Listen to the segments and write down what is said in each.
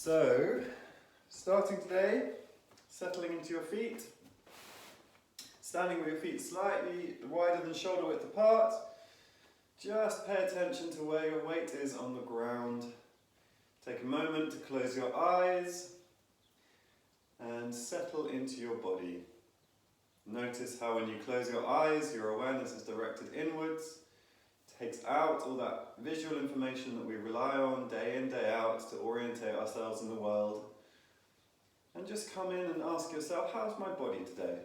So, starting today, settling into your feet, standing with your feet slightly wider than shoulder width apart. Just pay attention to where your weight is on the ground. Take a moment to close your eyes and settle into your body. Notice how when you close your eyes, your awareness is directed inwards, takes out all that visual information that we rely on day in, day out to orientate ourselves in the world. And just come in and ask yourself, how's my body today?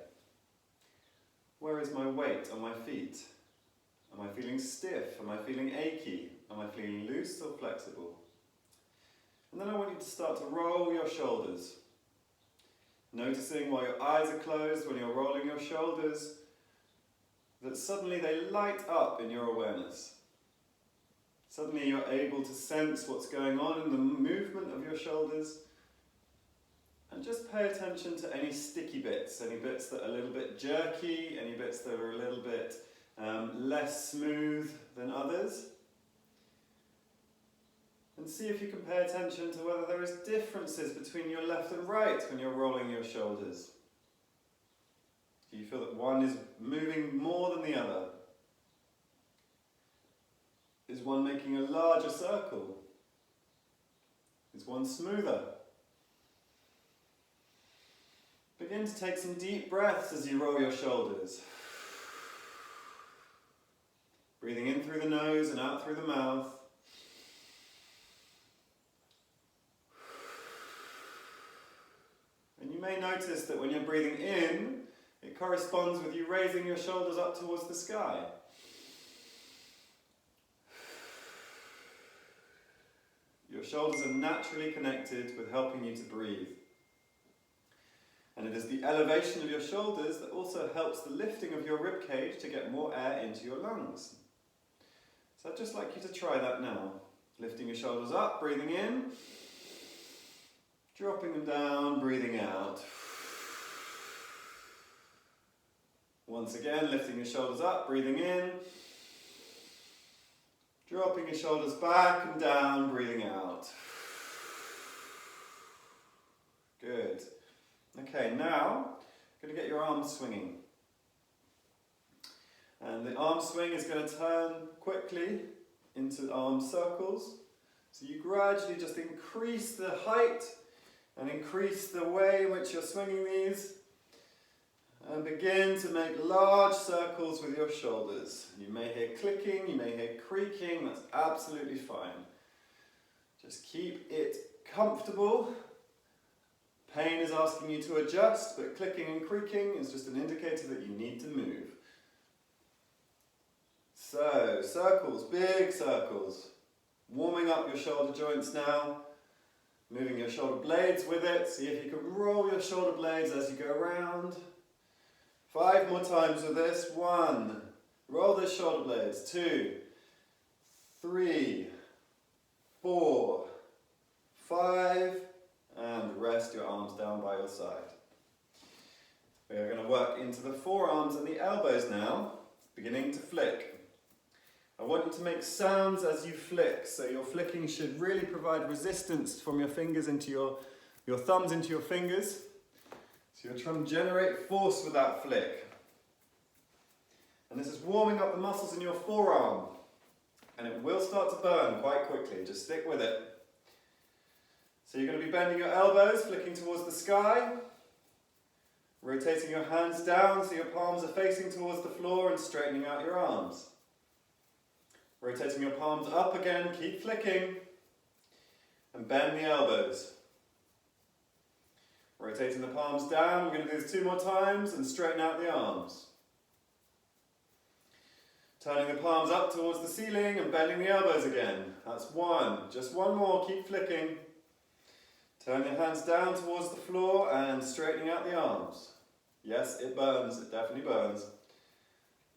Where is my weight on my feet? Am I feeling stiff? Am I feeling achy? Am I feeling loose or flexible? And then I want you to start to roll your shoulders. Noticing while your eyes are closed, when you're rolling your shoulders, that suddenly they light up in your awareness. Suddenly you're able to sense what's going on in the movement of your shoulders. And just pay attention to any sticky bits, any bits that are a little bit jerky, any bits that are a little bit less smooth than others. And see if you can pay attention to whether there is differences between your left and right when you're rolling your shoulders. Do you feel that one is moving more than the other? Is one making a larger circle? Is one smoother? Begin to take some deep breaths as you roll your shoulders. Breathing in through the nose and out through the mouth. And you may notice that when you're breathing in, it corresponds with you raising your shoulders up towards the sky. Your shoulders are naturally connected with helping you to breathe. And it is the elevation of your shoulders that also helps the lifting of your rib cage to get more air into your lungs. So I'd just like you to try that now. Lifting your shoulders up, breathing in. Dropping them down, breathing out. Once again, lifting your shoulders up, breathing in. Dropping your shoulders back and down, breathing out. Good. Okay, now, you're going to get your arms swinging. And the arm swing is going to turn quickly into arm circles. So you gradually just increase the height and increase the way in which you're swinging these. And begin to make large circles with your shoulders. You may hear clicking, you may hear creaking, that's absolutely fine. Just keep it comfortable. Pain is asking you to adjust, but clicking and creaking is just an indicator that you need to move. So, circles, big circles. Warming up your shoulder joints now. Moving your shoulder blades with it. See if you can roll your shoulder blades as you go around. 5 more times with this. 1. Roll the shoulder blades. 2. 3. 4. 5. And rest your arms down by your side. We are going to work into the forearms and the elbows now, beginning to flick. I want you to make sounds as you flick, so your flicking should really provide resistance from your fingers into your thumbs into your fingers. So you're trying to generate force with that flick. And this is warming up the muscles in your forearm. And it will start to burn quite quickly, just stick with it. So you're going to be bending your elbows, flicking towards the sky. Rotating your hands down so your palms are facing towards the floor and straightening out your arms. Rotating your palms up again, keep flicking. And bend the elbows. Rotating the palms down, we're going to do this 2 more times and straighten out the arms. Turning the palms up towards the ceiling and bending the elbows again. That's 1. Just 1 more, keep flicking. Turn your hands down towards the floor and straightening out the arms. Yes, it burns, it definitely burns.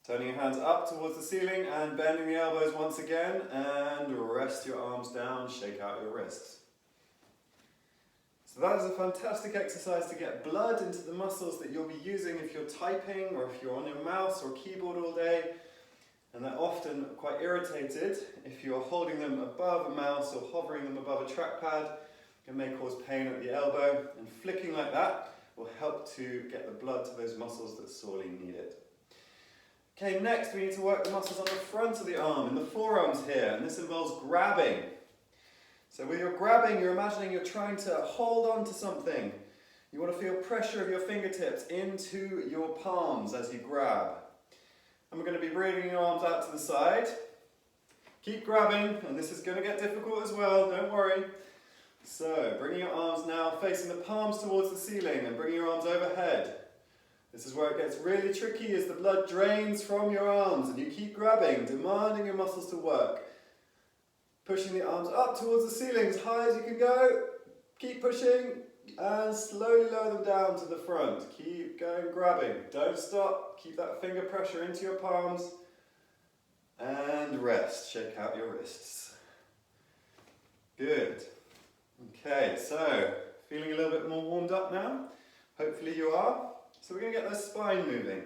Turning your hands up towards the ceiling and bending the elbows once again and rest your arms down, shake out your wrists. So that is a fantastic exercise to get blood into the muscles that you'll be using if you're typing or if you're on your mouse or keyboard all day. And they're often quite irritated if you're holding them above a mouse or hovering them above a trackpad, It may cause pain at the elbow, and flicking like that will help to get the blood to those muscles that sorely need it. Okay, next we need to work the muscles on the front of the arm, in the forearms here, and this involves grabbing. So with your grabbing, you're imagining you're trying to hold on to something. You want to feel pressure of your fingertips into your palms as you grab. And we're going to be bringing your arms out to the side. Keep grabbing, and this is going to get difficult as well, don't worry. So, bringing your arms now facing the palms towards the ceiling and bringing your arms overhead. This is where it gets really tricky as the blood drains from your arms and you keep grabbing, demanding your muscles to work. Pushing the arms up towards the ceiling as high as you can go. Keep pushing and slowly lower them down to the front. Keep going, grabbing. Don't stop. Keep that finger pressure into your palms. And rest. Shake out your wrists. Good. Okay, so feeling a little bit more warmed up now? Hopefully you are. So we're going to get the spine moving.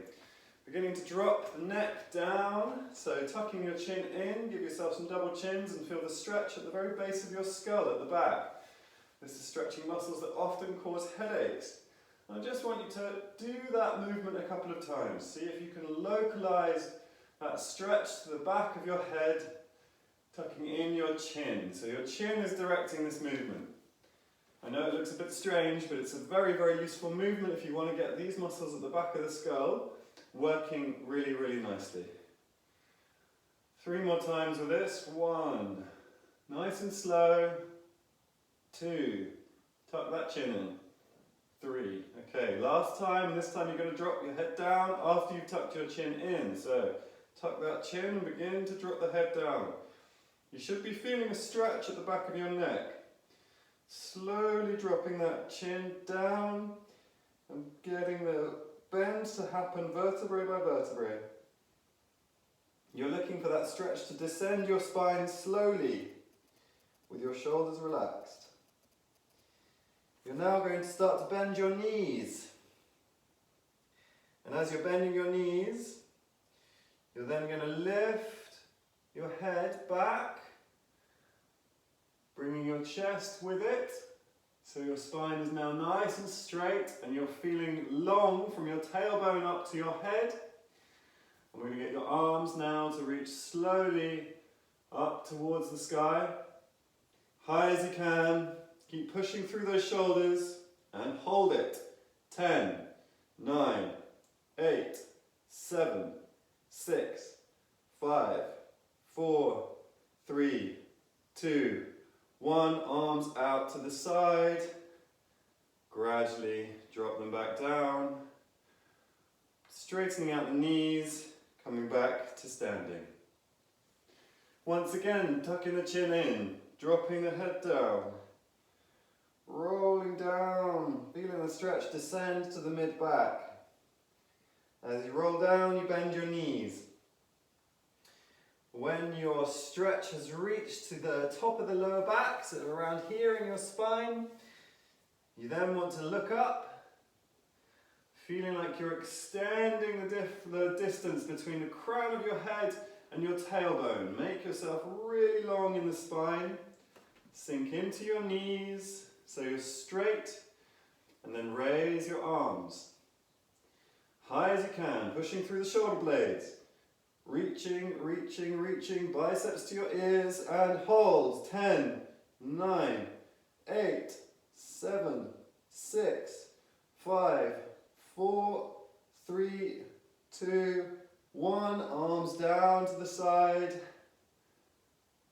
Beginning to drop the neck down, so tucking your chin in, give yourself some double chins and feel the stretch at the very base of your skull at the back. This is stretching muscles that often cause headaches. And I just want you to do that movement a couple of times. See if you can localize that stretch to the back of your head, tucking in your chin. So your chin is directing this movement. I know it looks a bit strange, but it's a very, very useful movement if you want to get these muscles at the back of the skull working really, really nicely. 3 more times with this. 1, nice and slow. 2, tuck that chin in. 3, okay, last time. This time you're going to drop your head down after you've tucked your chin in. So tuck that chin and begin to drop the head down. You should be feeling a stretch at the back of your neck. Slowly dropping that chin down and getting the bend to happen vertebrae by vertebrae. You're looking for that stretch to descend your spine slowly with your shoulders relaxed. You're now going to start to bend your knees. And as you're bending your knees, you're then going to lift your head back, bringing your chest with it. So your spine is now nice and straight and you're feeling long from your tailbone up to your head. And we're going to get your arms now to reach slowly up towards the sky. High as you can. Keep pushing through those shoulders and hold it. 10, 9, 8, 7, 6, 5, 4, 3, 2, 1, arms out to the side, gradually drop them back down, straightening out the knees, coming back to standing. Once again, tucking the chin in, dropping the head down, rolling down, feeling the stretch descend to the mid-back. As you roll down, you bend your knees. When your stretch has reached to the top of the lower back, so around here in your spine, you then want to look up, feeling like you're extending the distance between the crown of your head and your tailbone. Make yourself really long in the spine. Sink into your knees so you're straight, and then raise your arms. High as you can, pushing through the shoulder blades. Reaching, reaching, reaching, biceps to your ears, and hold. 10, 9, 8, 7, 6, 5, 4, 3, 2, 1. Arms down to the side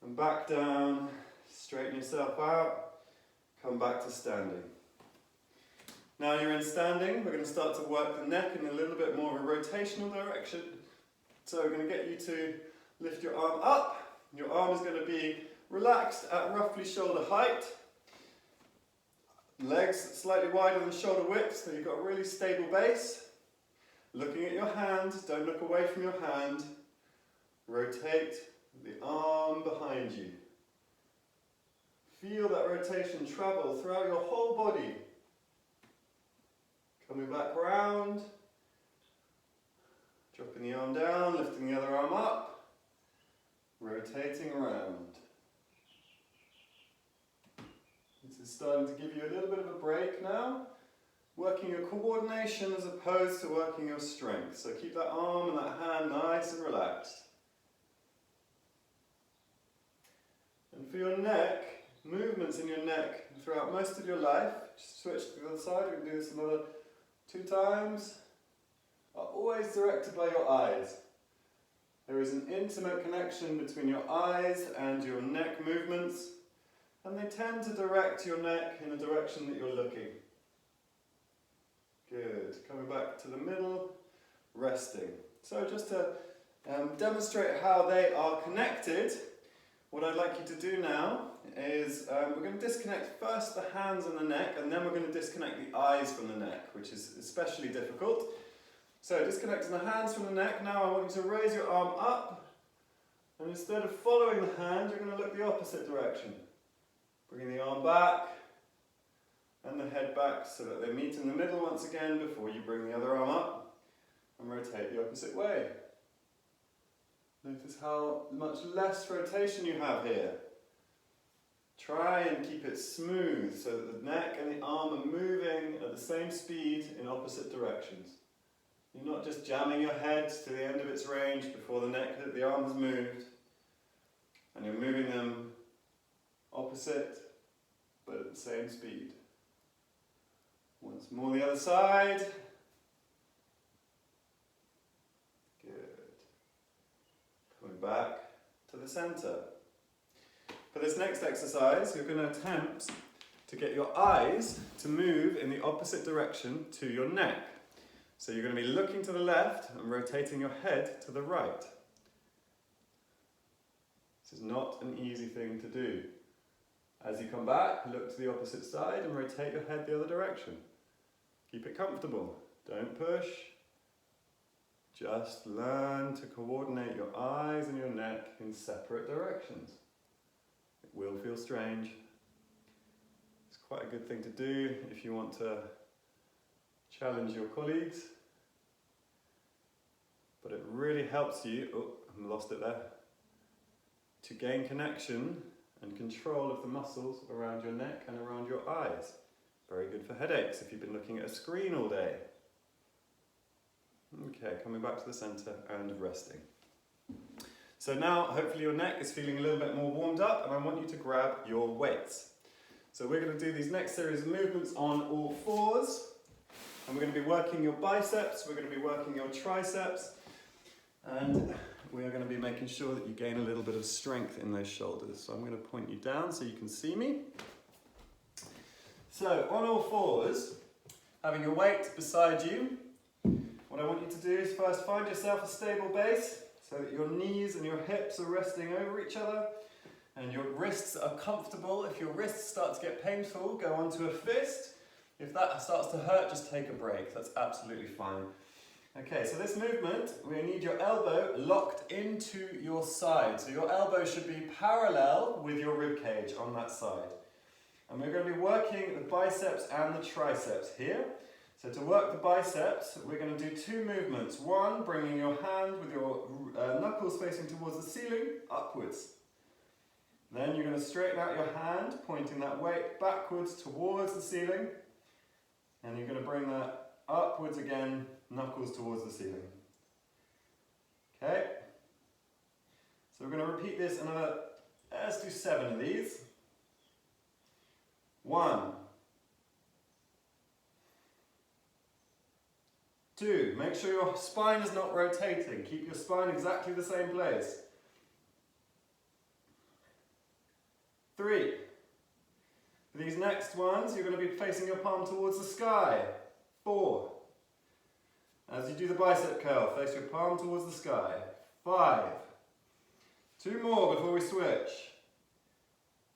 and back down. Straighten yourself out. Come back to standing. Now you're in standing. We're going to start to work the neck in a little bit more of a rotational direction. So we're going to get you to lift your arm up. Your arm is going to be relaxed at roughly shoulder height. Legs slightly wider than shoulder width, so you've got a really stable base. Looking at your hand, don't look away from your hand. Rotate the arm behind you. Feel that rotation travel throughout your whole body. Coming back round. Dropping the arm down, lifting the other arm up, rotating around. This is is starting to give you a little bit of a break now. Working your coordination as opposed to working your strength. So keep that arm and that hand nice and relaxed. And for your neck, movements in your neck throughout most of your life, just switch to the other side, we can do this another 2 times, are always directed by your eyes. There is an intimate connection between your eyes and your neck movements, and they tend to direct your neck in the direction that you're looking. Good. Coming back to the middle, resting. So just to demonstrate how they are connected, what I'd like you to do now is we're going to disconnect first the hands and the neck, and then we're going to disconnect the eyes from the neck, which is especially difficult. So disconnecting the hands from the neck, now I want you to raise your arm up, and instead of following the hand, you're going to look the opposite direction. Bringing the arm back, and the head back so that they meet in the middle once again before you bring the other arm up and rotate the opposite way. Notice how much less rotation you have here. Try and keep it smooth so that the neck and the arm are moving at the same speed in opposite directions. You're not just jamming your head to the end of its range before the arm has moved, and you're moving them opposite but at the same speed. Once more the other side. Good. Coming back to the center. For this next exercise, you're going to attempt to get your eyes to move in the opposite direction to your neck. So you're going to be looking to the left and rotating your head to the right. This is not an easy thing to do. As you come back, look to the opposite side and rotate your head the other direction. Keep it comfortable. Don't push. Just learn to coordinate your eyes and your neck in separate directions. It will feel strange. It's quite a good thing to do if you want to challenge your colleagues. But it really helps you, I lost it there, to gain connection and control of the muscles around your neck and around your eyes. Very good for headaches if you've been looking at a screen all day. Okay, coming back to the center and resting. So now, hopefully your neck is feeling a little bit more warmed up, and I want you to grab your weights. So we're going to do these next series of movements on all fours, and we're going to be working your biceps, we're going to be working your triceps, and we are going to be making sure that you gain a little bit of strength in those shoulders. So I'm going to point you down so you can see me. So on all fours, having your weight beside you, what I want you to do is first find yourself a stable base so that your knees and your hips are resting over each other and your wrists are comfortable. If your wrists start to get painful, go onto a fist. If that starts to hurt, just take a break. That's absolutely fine. Okay, so this movement, we need your elbow locked into your side. So your elbow should be parallel with your rib cage on that side. And we're going to be working the biceps and the triceps here. So to work the biceps, we're going to do 2 movements. One, bringing your hand with your knuckles facing towards the ceiling, upwards. Then you're going to straighten out your hand, pointing that weight backwards towards the ceiling. And you're going to bring that upwards again, knuckles towards the ceiling. Okay? So we're going to repeat this another, let's do 7 of these. 1, 2, make sure your spine is not rotating. Keep your spine exactly the same place. 3, for these next ones, you're going to be facing your palm towards the sky. 4, as you do the bicep curl, face your palm towards the sky. 5, 2 more before we switch.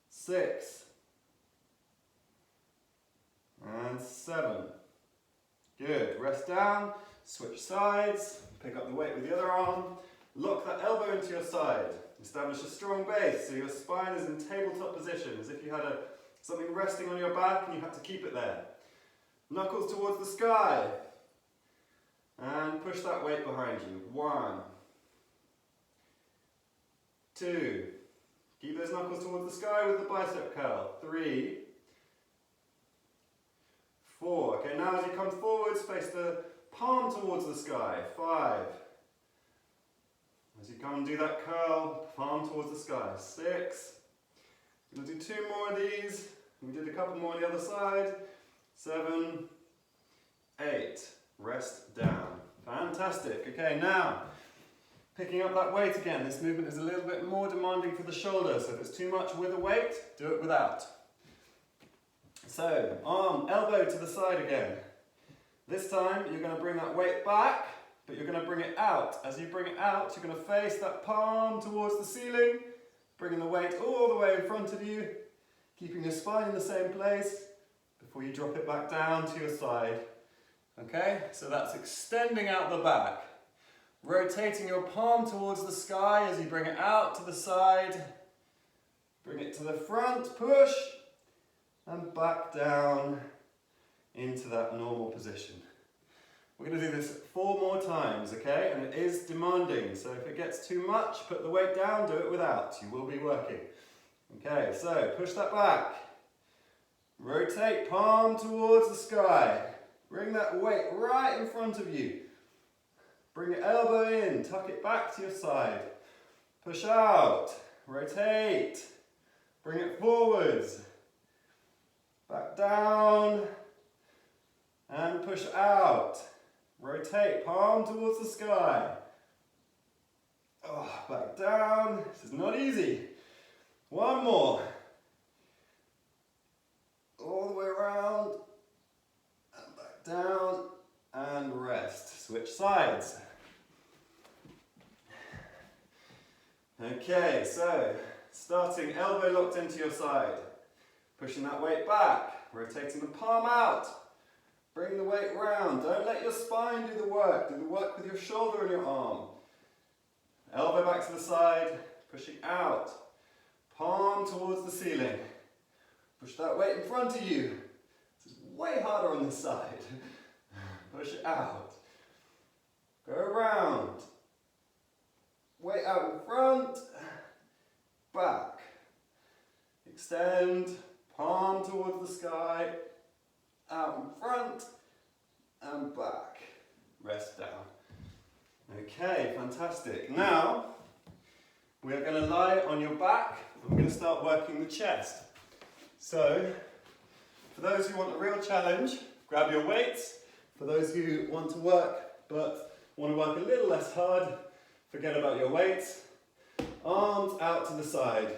6, and 7. Good. Rest down, switch sides, pick up the weight with the other arm, lock that elbow into your side. Establish a strong base so your spine is in tabletop position, as if you had something resting on your back and you had to keep it there. Knuckles towards the sky. And push that weight behind you. 1, 2. Keep those knuckles towards the sky with the bicep curl. 3, 4. Okay, now as you come forwards, face the palm towards the sky. 5. As you come and do that curl, palm towards the sky. 6. We're going to do 2 more of these. We did a couple more on the other side. 7, 8. Rest down. Fantastic. Okay, now, picking up that weight again. This movement is a little bit more demanding for the shoulder, so if it's too much with a weight, do it without. So, arm, elbow to the side again. This time, you're going to bring that weight back, but you're going to bring it out. As you bring it out, you're going to face that palm towards the ceiling, bringing the weight all the way in front of you, keeping your spine in the same place before you drop it back down to your side. Okay, so that's extending out the back. Rotating your palm towards the sky as you bring it out to the side. Bring it to the front, push, and back down into that normal position. We're going to do this 4 more times, okay? And it is demanding, so if it gets too much, put the weight down, do it without. You will be working. Okay, so push that back. Rotate palm towards the sky. Bring that weight right in front of you. Bring your elbow in, tuck it back to your side. Push out, rotate. Bring it forwards. Back down. And push out. Rotate, palm towards the sky. Oh, back down. This is not easy. 1 more. All the way around. And back down. And rest. Switch sides. Okay, so starting elbow locked into your side. Pushing that weight back. Rotating the palm out. Bring the weight round. Don't let your spine do the work. Do the work with your shoulder and your arm. Elbow back to the side. Pushing out. Palm towards the ceiling. Push that weight in front of you. This is way harder on this side. Push it out. Go around. Weight out in front. Back. Extend. Palm towards the sky. Out in front and back. Rest down. Okay, fantastic. Now, we are going to lie on your back and we're going to start working the chest. So, for those who want a real challenge, grab your weights. For those who want to work but want to work a little less hard, forget about your weights. Arms out to the side.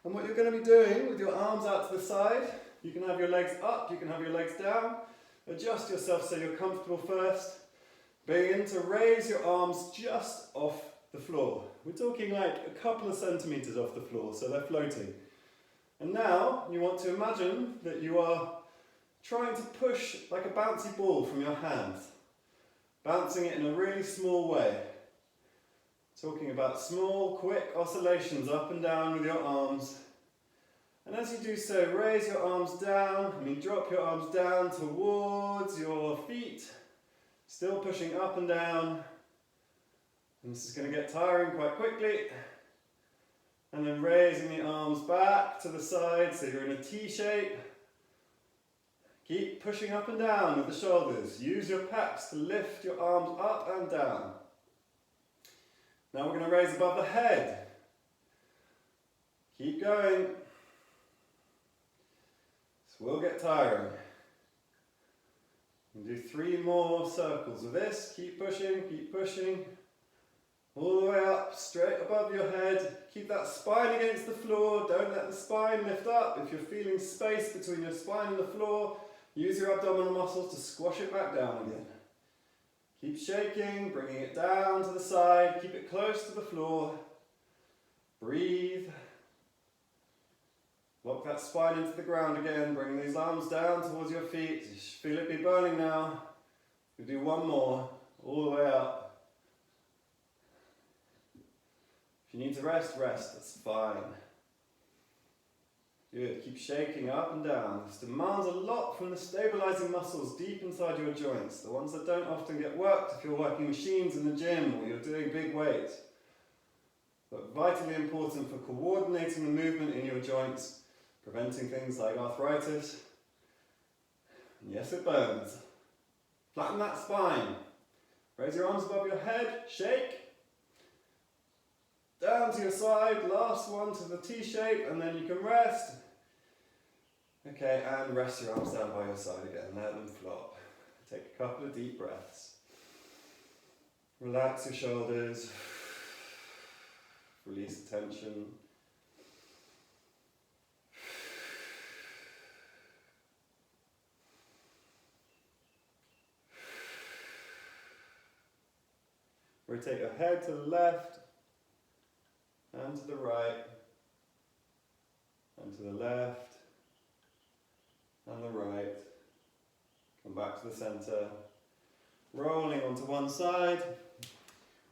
And what you're going to be doing with your arms out to the side, you can have your legs up, you can have your legs down. Adjust yourself so you're comfortable first. Begin to raise your arms just off the floor. We're talking like a couple of centimeters off the floor, so they're floating. And now you want to imagine that you are trying to push like a bouncy ball from your hands. Bouncing it in a really small way. Talking about small, quick oscillations up and down with your arms. And as you do so, raise your arms down, drop your arms down towards your feet, still pushing up and down. And this is going to get tiring quite quickly. And then raising the arms back to the side, so you're in a T shape. Keep pushing up and down with the shoulders. Use your pecs to lift your arms up and down. Now we're going to raise above the head. Keep going. This will get tiring. We'll do 3 more circles of this. Keep pushing. All the way up, straight above your head. Keep that spine against the floor. Don't let the spine lift up. If you're feeling space between your spine and the floor, use your abdominal muscles to squash it back down again. Keep shaking, bringing it down to the side. Keep it close to the floor. Breathe. Lock that spine into the ground again. Bring these arms down towards your feet. You should feel it be burning now. We'll do 1 more, all the way up. If you need to rest, that's fine. Good, keep shaking up and down. This demands a lot from the stabilizing muscles deep inside your joints, the ones that don't often get worked if you're working machines in the gym or you're doing big weights. But vitally important for coordinating the movement in your joints, preventing things like arthritis, Yes, it burns. Flatten that spine. Raise your arms above your head, shake. Down to your side, last one to the T shape, and then you can rest. Okay, and rest your arms down by your side again, let them flop. Take a couple of deep breaths. Relax your shoulders. Release the tension. Rotate your head to the left and to the right and to the left and the right. Come back to the centre. Rolling onto one side,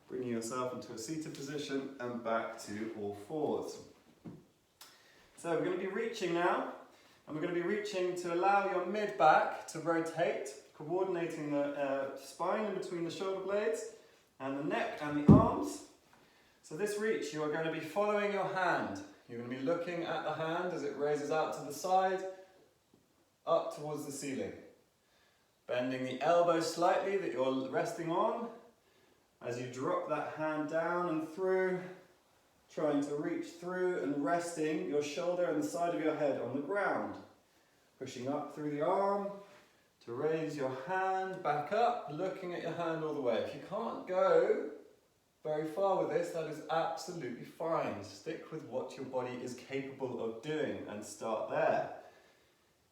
bringing yourself into a seated position and back to all fours. So we're going to be reaching now, and we're going to be reaching to allow your mid-back to rotate, coordinating the spine in between the shoulder blades and the neck and the arms. So this reach, you are going to be following your hand. You're going to be looking at the hand as it raises out to the side, up towards the ceiling. Bending the elbow slightly that you're resting on as you drop that hand down and through, trying to reach through and resting your shoulder and the side of your head on the ground. Pushing up through the arm to raise your hand back up, looking at your hand all the way. If you can't go very far with this, that is absolutely fine. Stick with what your body is capable of doing and start there.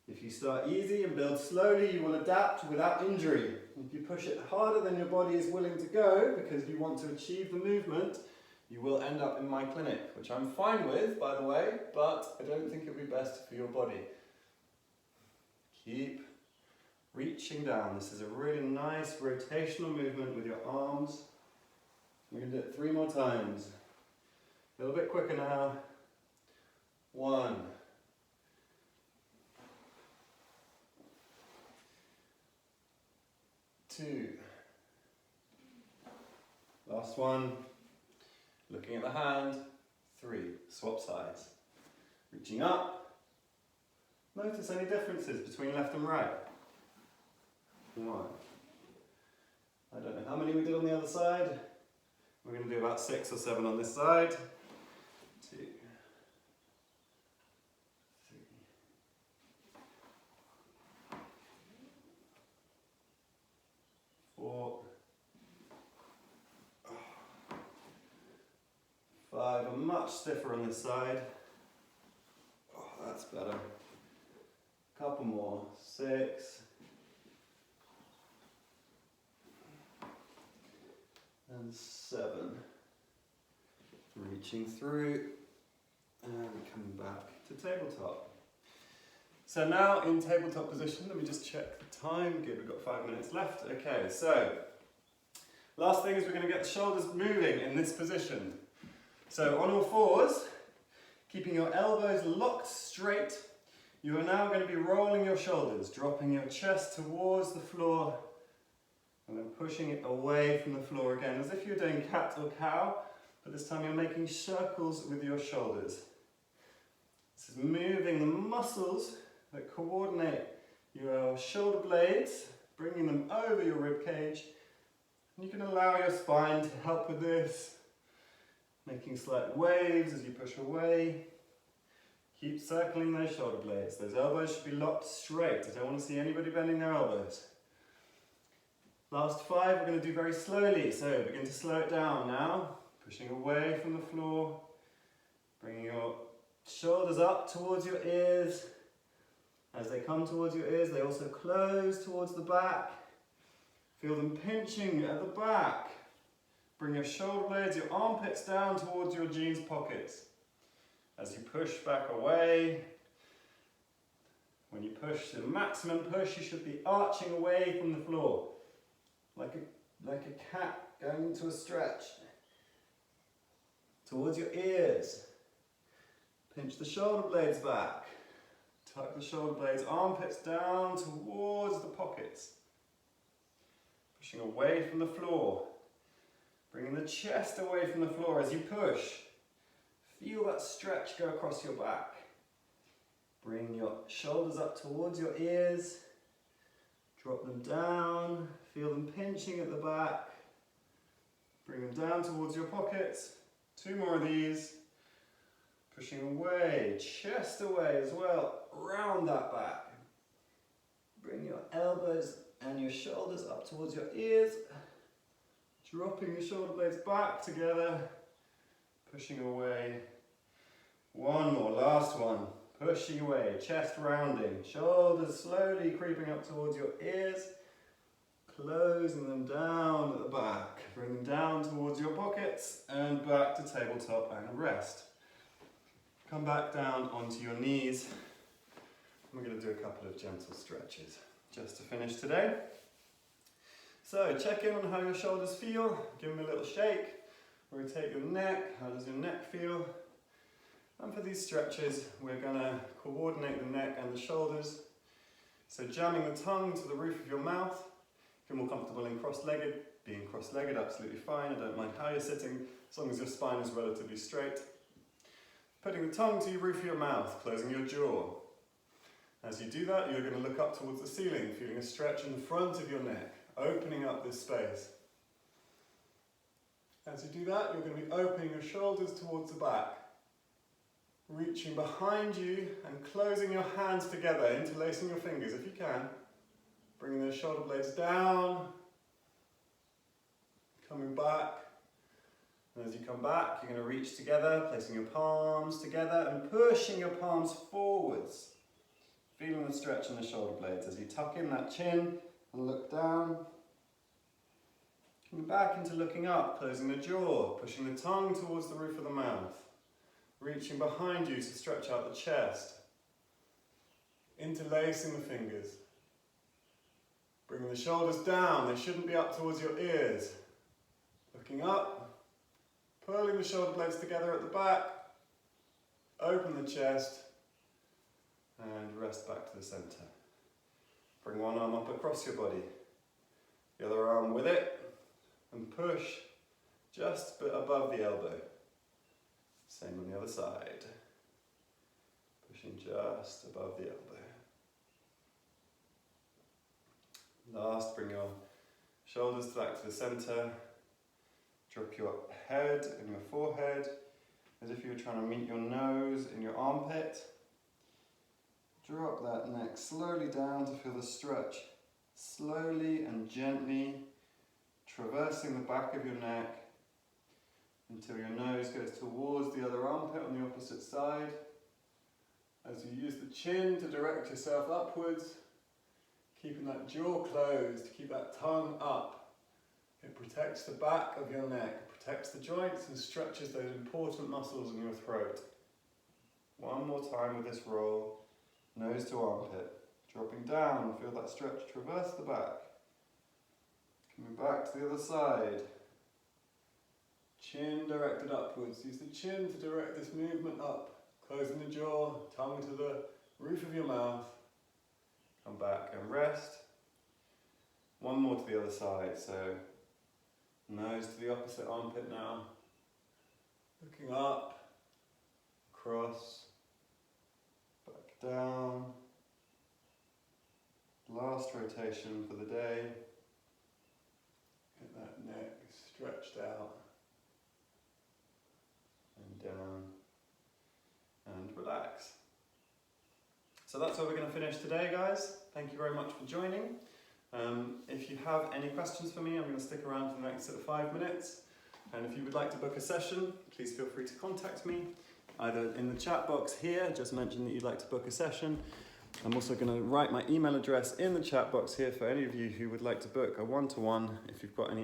If you start easy and build slowly, you will adapt without injury. If you push it harder than your body is willing to go because you want to achieve the movement, you will end up in my clinic, which I'm fine with, by the way, but I don't think it would be best for your body. Keep reaching down. This is a really nice rotational movement with your arms. We're going to do it 3 more times. A little bit quicker now. 1. 2. Last one. Looking at the hand. 3. Swap sides. Reaching up. Notice any differences between left and right. 1. I don't know how many we did on the other side. We're going to do about 6 or 7 on this side. 2. 3. 4. 5. I'm much stiffer on this side. Oh, that's better. Couple more. 6. And 7. Reaching through and coming back to tabletop. So now in tabletop position, let me just check the time. Good, we've got 5 minutes left. Okay, so last thing is we're going to get the shoulders moving in this position. So on all fours, keeping your elbows locked straight, you are now going to be rolling your shoulders, dropping your chest towards the floor and then pushing it away from the floor again, as if you're doing cat or cow, but this time you're making circles with your shoulders. This is moving the muscles that coordinate your shoulder blades, bringing them over your rib cage. And you can allow your spine to help with this, making slight waves as you push away. Keep circling those shoulder blades. Those elbows should be locked straight. I don't want to see anybody bending their elbows. Last 5 we're going to do very slowly, so begin to slow it down now. Pushing away from the floor, bringing your shoulders up towards your ears. As they come towards your ears, they also close towards the back. Feel them pinching at the back. Bring your shoulder blades, your armpits down towards your jeans pockets. As you push back away, when you push the maximum push, you should be arching away from the floor. Like a cat going into a stretch. Towards your ears. Pinch the shoulder blades back. Tuck the shoulder blades, armpits down towards the pockets. Pushing away from the floor. Bringing the chest away from the floor as you push. Feel that stretch go across your back. Bring your shoulders up towards your ears. Drop them down, feel them pinching at the back. Bring them down towards your pockets. 2 more of these. Pushing away, chest away as well, round that back. Bring your elbows and your shoulders up towards your ears. Dropping the shoulder blades back together. Pushing away. 1 more, last one. Pushing away, chest rounding, shoulders slowly creeping up towards your ears. Closing them down at the back. Bring them down towards your pockets and back to tabletop and rest. Come back down onto your knees. We're going to do a couple of gentle stretches just to finish today. So check in on how your shoulders feel. Give them a little shake. Rotate your neck. How does your neck feel? And for these stretches, we're going to coordinate the neck and the shoulders. So jamming the tongue to the roof of your mouth. If you're more comfortable in cross-legged, being cross-legged, absolutely fine. I don't mind how you're sitting, as long as your spine is relatively straight. Putting the tongue to your roof of your mouth, closing your jaw. As you do that, you're going to look up towards the ceiling, feeling a stretch in the front of your neck, opening up this space. As you do that, you're going to be opening your shoulders towards the back, reaching behind you and closing your hands together, interlacing your fingers if you can. Bringing those shoulder blades down, coming back. And as you come back, you're going to reach together, placing your palms together and pushing your palms forwards. Feeling the stretch in the shoulder blades as you tuck in that chin and look down. Coming back into looking up, closing the jaw, pushing the tongue towards the roof of the mouth. Reaching behind you to stretch out the chest. Interlacing the fingers. Bringing the shoulders down, they shouldn't be up towards your ears. Looking up. Pulling the shoulder blades together at the back, open the chest, and rest back to the center. Bring one arm up across your body, the other arm with it, and push just a bit above the elbow. Same on the other side. Pushing just above the elbow. Last, bring your shoulders back to the center. Drop your head and your forehead as if you were trying to meet your nose in your armpit. Drop that neck slowly down to feel the stretch. Slowly and gently traversing the back of your neck until your nose goes towards the other armpit on the opposite side. As you use the chin to direct yourself upwards, keeping that jaw closed, keep that tongue up. It protects the back of your neck, protects the joints and stretches those important muscles in your throat. One more time with this roll, nose to armpit. Dropping down, feel that stretch traverse the back. Coming back to the other side. Chin directed upwards. Use the chin to direct this movement up. Closing the jaw, tongue to the roof of your mouth. Come back and rest. One more to the other side, so nose to the opposite armpit now. Looking up, across, back down. Last rotation for the day. Get that neck stretched out. And down. And relax. So that's where we're going to finish today, guys. Thank you very much for joining. If you have any questions for me, I'm going to stick around for the next 5 minutes. And if you would like to book a session, please feel free to contact me, either in the chat box here, just mention that you'd like to book a session. I'm also going to write my email address in the chat box here for any of you who would like to book a one-to-one if you've got any